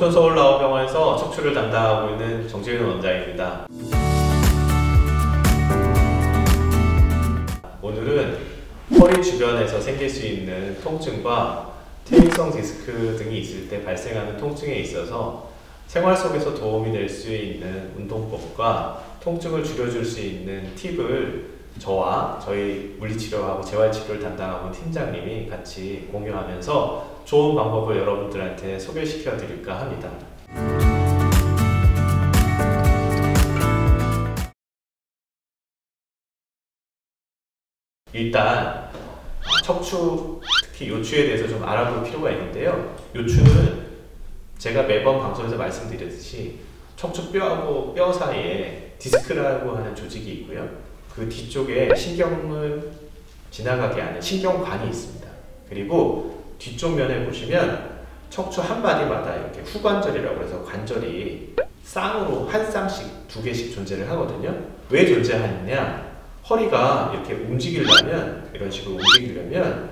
동촌 서울라오병원에서 척추를 담당하고 있는 정재윤 원장입니다. 오늘은 허리 주변에서 생길 수 있는 통증과 퇴행성 디스크 등이 있을 때 발생하는 통증에 있어서 생활 속에서 도움이 될 수 있는 운동법과 통증을 줄여줄 수 있는 팁을 저와 저희 물리치료하고 재활치료를 담당하고 있는 팀장님이 같이 공유하면서 좋은 방법을 여러분들한테 소개시켜 드릴까 합니다. 일단 척추, 특히 요추에 대해서 좀 알아볼 필요가 있는데요. 요추는 제가 매번 방송에서 말씀드렸듯이 척추뼈하고 뼈 사이에 디스크라고 하는 조직이 있고요. 그 뒤쪽에 신경을 지나가게 하는 신경관이 있습니다. 그리고 뒤쪽 면에 보시면 척추 한 마디마다 이렇게 후관절이라고 해서 관절이 쌍으로 한 쌍씩 두 개씩 존재를 하거든요. 왜 존재하느냐? 허리가 이렇게 움직이려면, 이런 식으로 움직이려면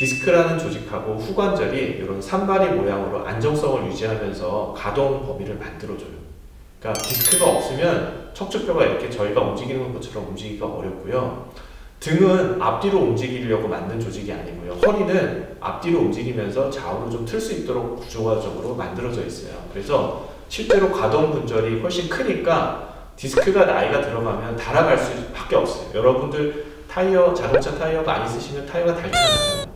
디스크라는 조직하고 후관절이 이런 산발이 모양으로 안정성을 유지하면서 가동 범위를 만들어줘요. 그러니까 디스크가 없으면 척추뼈가 이렇게 저희가 움직이는 것처럼 움직이기가 어렵고요. 등은 앞뒤로 움직이려고 만든 조직이 아니고요. 허리는 앞뒤로 움직이면서 좌우로 좀 틀 수 있도록 구조화적으로 만들어져 있어요. 그래서 실제로 가동 분절이 훨씬 크니까 디스크가 나이가 들어가면 닳아갈 수밖에 없어요. 여러분들 타이어, 자동차 타이어 많이 쓰시면 타이어가 닳잖아요.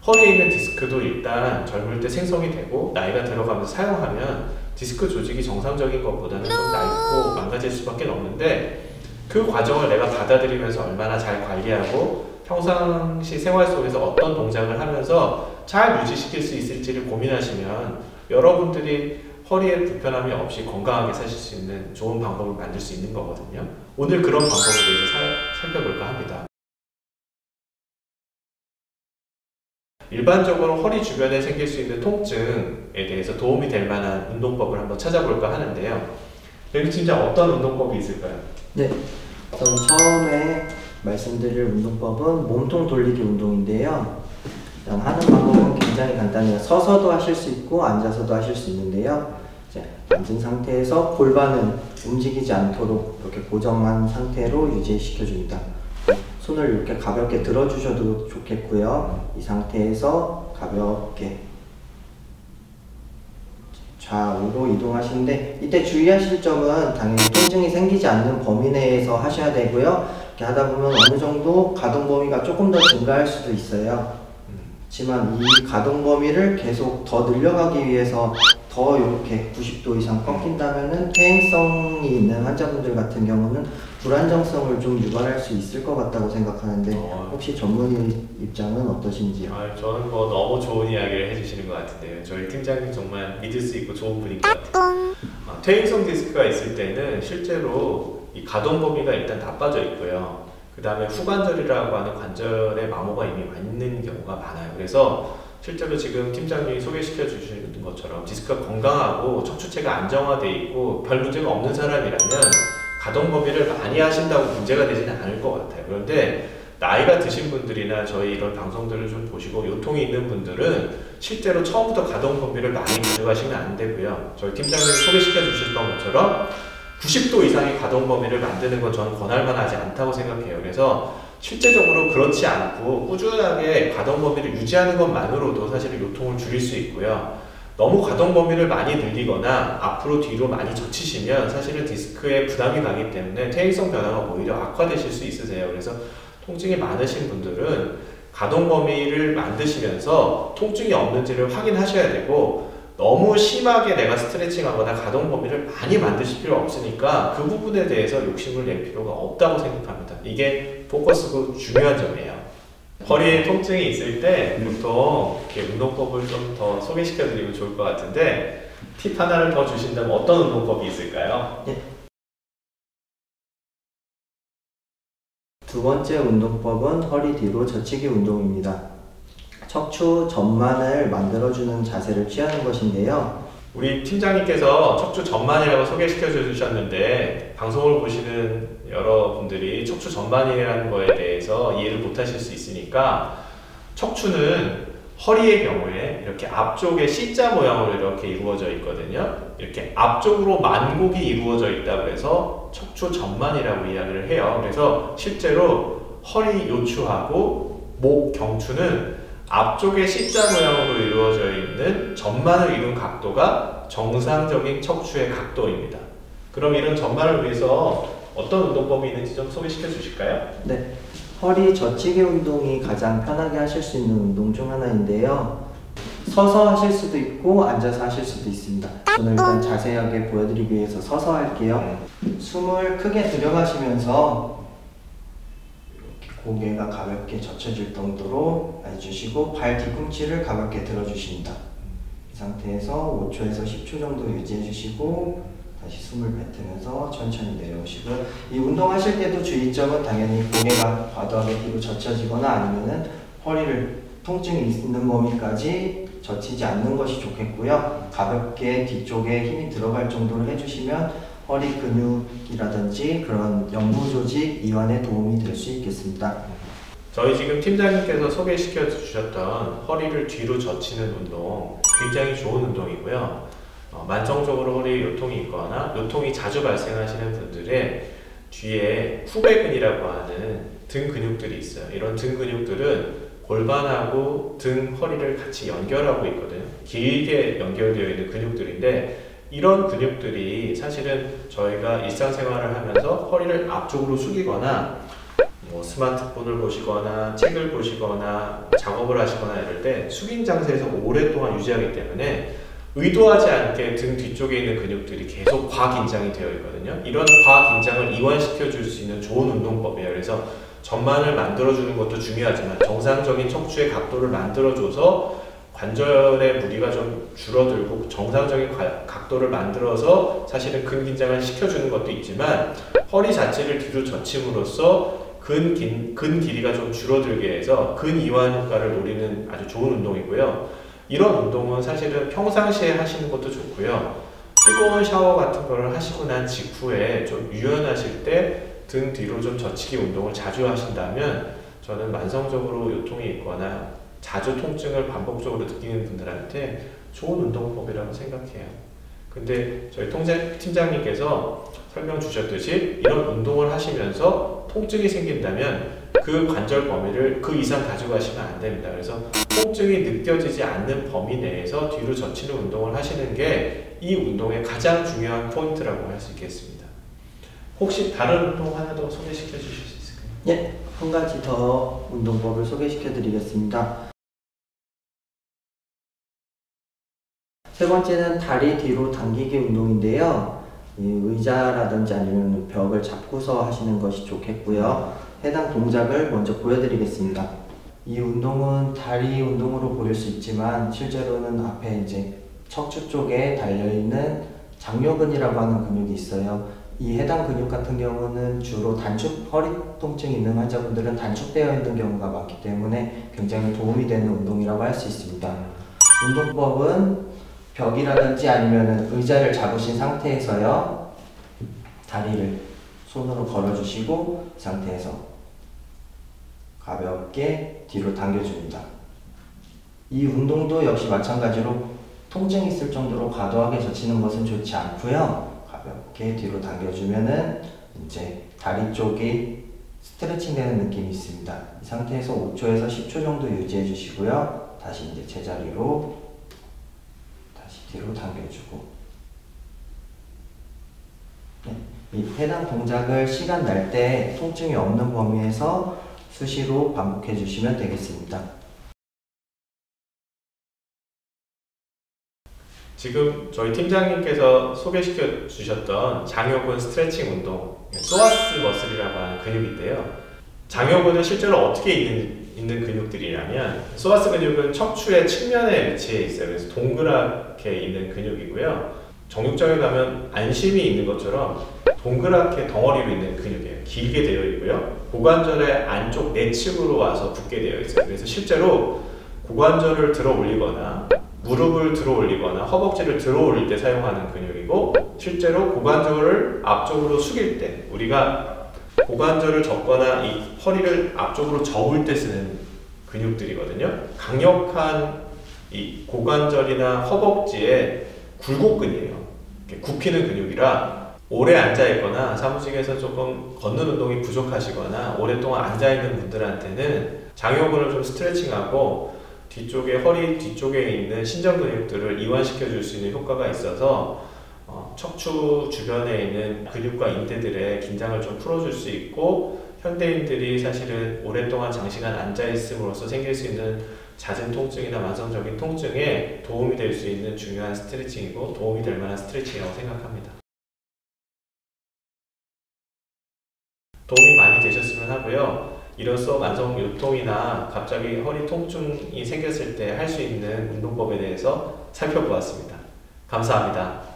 허리에 있는 디스크도 일단 젊을 때 생성이 되고 나이가 들어가면서 사용하면 디스크 조직이 정상적인 것보다는 좀 낡고 망가질 수밖에 없는데, 그 과정을 내가 받아들이면서 얼마나 잘 관리하고 평상시 생활 속에서 어떤 동작을 하면서 잘 유지시킬 수 있을지를 고민하시면 여러분들이 허리에 불편함이 없이 건강하게 사실 수 있는 좋은 방법을 만들 수 있는 거거든요. 오늘 그런 방법에 대해서 살펴볼까 합니다. 일반적으로 허리 주변에 생길 수 있는 통증에 대해서 도움이 될 만한 운동법을 한번 찾아볼까 하는데요. 박 팀장, 어떤 운동법이 있을까요? 네, 우선 처음에 말씀드릴 운동법은 몸통 돌리기 운동인데요. 일단 하는 방법은 굉장히 간단해요. 서서도 하실 수 있고 앉아서도 하실 수 있는데요. 이제 앉은 상태에서 골반은 움직이지 않도록 이렇게 고정한 상태로 유지시켜 줍니다. 손을 이렇게 가볍게 들어주셔도 좋겠고요. 이 상태에서 가볍게 좌우로 이동하시는데, 이때 주의하실 점은 당연히 통증이 생기지 않는 범위 내에서 하셔야 되고요. 이렇게 하다 보면 어느 정도 가동 범위가 조금 더 증가할 수도 있어요. 하지만 이 가동 범위를 계속 더 늘려가기 위해서 더 이렇게 90도 이상 꺾인다면은 퇴행성이 있는 환자분들 같은 경우는 불안정성을 좀 유발할 수 있을 것 같다고 생각하는데, 혹시 전문의 입장은 어떠신지요? 저는 뭐 너무 좋은 이야기를 해주시는 것 같은데요. 저희 팀장님 정말 믿을 수 있고 좋은 분인 것 같아요. 퇴행성 디스크가 있을 때는 실제로 이 가동 범위가 일단 나빠져 있고요. 그 다음에 후관절이라고 하는 관절에 마모가 이미 있는 경우가 많아요. 그래서 실제로 지금 팀장님이 소개시켜 주시는 것처럼 디스크가 건강하고 척추체가 안정화되어 있고 별 문제가 없는 사람이라면 가동 범위를 많이 하신다고 문제가 되지는 않을 것 같아요. 그런데 나이가 드신 분들이나 저희 이런 방송들을 좀 보시고 요통이 있는 분들은 실제로 처음부터 가동 범위를 많이 가져가시면 안 되고요. 저희 팀장님이 소개시켜 주셨던 것처럼 90도 이상의 가동 범위를 만드는 건 저는 권할만하지 않다고 생각해요. 그래서 실제적으로 그렇지 않고 꾸준하게 가동 범위를 유지하는 것만으로도 사실 요통을 줄일 수 있고요. 너무 가동 범위를 많이 늘리거나 앞으로 뒤로 많이 젖히시면 사실은 디스크에 부담이 가기 때문에 퇴행성 변화가 오히려 악화되실 수 있으세요. 그래서 통증이 많으신 분들은 가동 범위를 만드시면서 통증이 없는지를 확인하셔야 되고, 너무 심하게 내가 스트레칭하거나 가동 범위를 많이 만드실 필요 없으니까 그 부분에 대해서 욕심을 낼 필요가 없다고 생각합니다. 이게 포커스고 중요한 점이에요. 허리에 통증이 있을 때 보통 이렇게 운동법을 좀 더 소개시켜 드리면 좋을 것 같은데, 팁 하나를 더 주신다면 어떤 운동법이 있을까요? 네. 두 번째 운동법은 허리 뒤로 젖히기 운동입니다. 척추 전만을 만들어주는 자세를 취하는 것인데요. 우리 팀장님께서 척추 전만이라고 소개시켜 주셨는데, 방송을 보시는 여러분들이 척추 전만이라는 거에 대해서 이해를 못 하실 수 있으니까, 척추는 허리의 경우에 이렇게 앞쪽에 C자 모양으로 이렇게 이루어져 있거든요. 이렇게 앞쪽으로 만곡이 이루어져 있다고 해서 척추 전만이라고 이야기를 해요. 그래서 실제로 허리 요추하고 목 경추는 앞쪽에 C자 모양으로 이루어져 있는 전만을 이룬 각도가 정상적인 척추의 각도입니다. 그럼 이런 전만을 위해서 어떤 운동법이 있는지 좀 소개시켜 주실까요? 네, 허리 젖히기 운동이 가장 편하게 하실 수 있는 운동 중 하나인데요. 서서 하실 수도 있고 앉아서 하실 수도 있습니다. 저는 일단 자세하게 보여드리기 위해서 서서 할게요. 숨을 크게 들여마시면서 이렇게 고개가 가볍게 젖혀질 정도로 해주시고 발 뒤꿈치를 가볍게 들어주십니다. 이 상태에서 5초에서 10초 정도 유지해 주시고 다시 숨을 뱉으면서 천천히 내려오시고요. 이 운동하실 때도 주의점은 당연히 고개가 과도하게 뒤로 젖혀지거나 아니면은 허리를 통증이 있는 범위까지 젖히지 않는 것이 좋겠고요. 가볍게 뒤쪽에 힘이 들어갈 정도로 해주시면 허리 근육이라든지 그런 연부 조직 이완에 도움이 될 수 있겠습니다. 저희 지금 팀장님께서 소개시켜 주셨던 허리를 뒤로 젖히는 운동 굉장히 좋은 운동이고요. 만성적으로 허리 요통이 있거나 요통이 자주 발생하시는 분들의 뒤에 후배근이라고 하는 등 근육들이 있어요. 이런 등 근육들은 골반하고 등, 허리를 같이 연결하고 있거든요. 길게 연결되어 있는 근육들인데 이런 근육들이 사실은 저희가 일상생활을 하면서 허리를 앞쪽으로 숙이거나 스마트폰을 보시거나 책을 보시거나 작업을 하시거나 이럴 때 숙인 자세에서 오랫동안 유지하기 때문에 의도하지 않게 등 뒤쪽에 있는 근육들이 계속 과긴장이 되어 있거든요. 이런 과긴장을 이완시켜 줄 수 있는 좋은 운동법이에요. 그래서 전만을 만들어주는 것도 중요하지만 정상적인 척추의 각도를 만들어줘서 관절의 무리가 좀 줄어들고 정상적인 각도를 만들어서 사실은 근긴장을 시켜주는 것도 있지만 허리 자체를 뒤로 젖힘으로써 근 길이가 좀 줄어들게 해서 근 이완 효과를 노리는 아주 좋은 운동이고요. 이런 운동은 사실은 평상시에 하시는 것도 좋고요. 뜨거운 샤워 같은 거를 하시고 난 직후에 좀 유연하실 때 등 뒤로 좀 젖히기 운동을 자주 하신다면 저는 만성적으로 요통이 있거나 자주 통증을 반복적으로 느끼는 분들한테 좋은 운동법이라고 생각해요. 근데 저희 팀장님께서 설명 주셨듯이 이런 운동을 하시면서 통증이 생긴다면 그 관절 범위를 그 이상 가져가시면 안 됩니다. 그래서 통증이 느껴지지 않는 범위 내에서 뒤로 젖히는 운동을 하시는 게 이 운동의 가장 중요한 포인트라고 할 수 있겠습니다. 혹시 다른 운동 하나 더 소개시켜 주실 수 있을까요? 네, 한 가지 더 운동법을 소개시켜 드리겠습니다. 세 번째는 다리 뒤로 당기기 운동인데요. 의자라든지 아니면 벽을 잡고서 하시는 것이 좋겠고요. 해당 동작을 먼저 보여드리겠습니다. 이 운동은 다리 운동으로 보일 수 있지만 실제로는 앞에 이제 척추 쪽에 달려있는 장요근이라고 하는 근육이 있어요. 이 해당 근육 같은 경우는 주로 허리 통증이 있는 환자분들은 단축되어 있는 경우가 많기 때문에 굉장히 도움이 되는 운동이라고 할 수 있습니다. 운동법은 벽이라든지 아니면 의자를 잡으신 상태에서요. 다리를 손으로 걸어주시고 이 상태에서 가볍게 뒤로 당겨줍니다. 이 운동도 역시 마찬가지로 통증이 있을 정도로 과도하게 젖히는 것은 좋지 않고요. 가볍게 뒤로 당겨주면은 이제 다리 쪽이 스트레칭 되는 느낌이 있습니다. 이 상태에서 5초에서 10초 정도 유지해 주시고요. 다시 이제 제자리로 다시 뒤로 당겨주고. 네. 이 해당 동작을 시간 날 때 통증이 없는 범위에서 수시로 반복해 주시면 되겠습니다. 지금 저희 팀장님께서 소개시켜 주셨던 장요근 스트레칭 운동, 소아스 머슬이라고 하는 근육인데요. 장요근은 실제로 어떻게 있는 근육들이냐면 소아스 근육은 척추의 측면에 위치해 있어요. 그래서 동그랗게 있는 근육이고요. 정육점에 가면 안심이 있는 것처럼 동그랗게 덩어리로 있는 근육이에요. 길게 되어 있고요. 고관절의 안쪽 내측으로 와서 붙게 되어 있어요. 그래서 실제로 고관절을 들어 올리거나 무릎을 들어 올리거나 허벅지를 들어 올릴 때 사용하는 근육이고 실제로 고관절을 앞쪽으로 숙일 때 우리가 고관절을 접거나 이 허리를 앞쪽으로 접을 때 쓰는 근육들이거든요. 강력한 이 고관절이나 허벅지의 굴곡근이에요. 굽히는 근육이라 오래 앉아있거나 사무직에서 조금 걷는 운동이 부족하시거나 오랫동안 앉아있는 분들한테는 장요근을 좀 스트레칭하고 뒤쪽에 허리 뒤쪽에 있는 신전 근육들을 이완시켜 줄 수 있는 효과가 있어서 척추 주변에 있는 근육과 인대들의 긴장을 좀 풀어줄 수 있고, 현대인들이 사실은 오랫동안 장시간 앉아있음으로써 생길 수 있는 잦은 통증이나 만성적인 통증에 도움이 될 수 있는 중요한 스트레칭이고 도움이 될 만한 스트레칭이라고 생각합니다. 도움이 많이 되셨으면 하고요. 이로써 만성 요통이나 갑자기 허리 통증이 생겼을 때 할 수 있는 운동법에 대해서 살펴보았습니다. 감사합니다.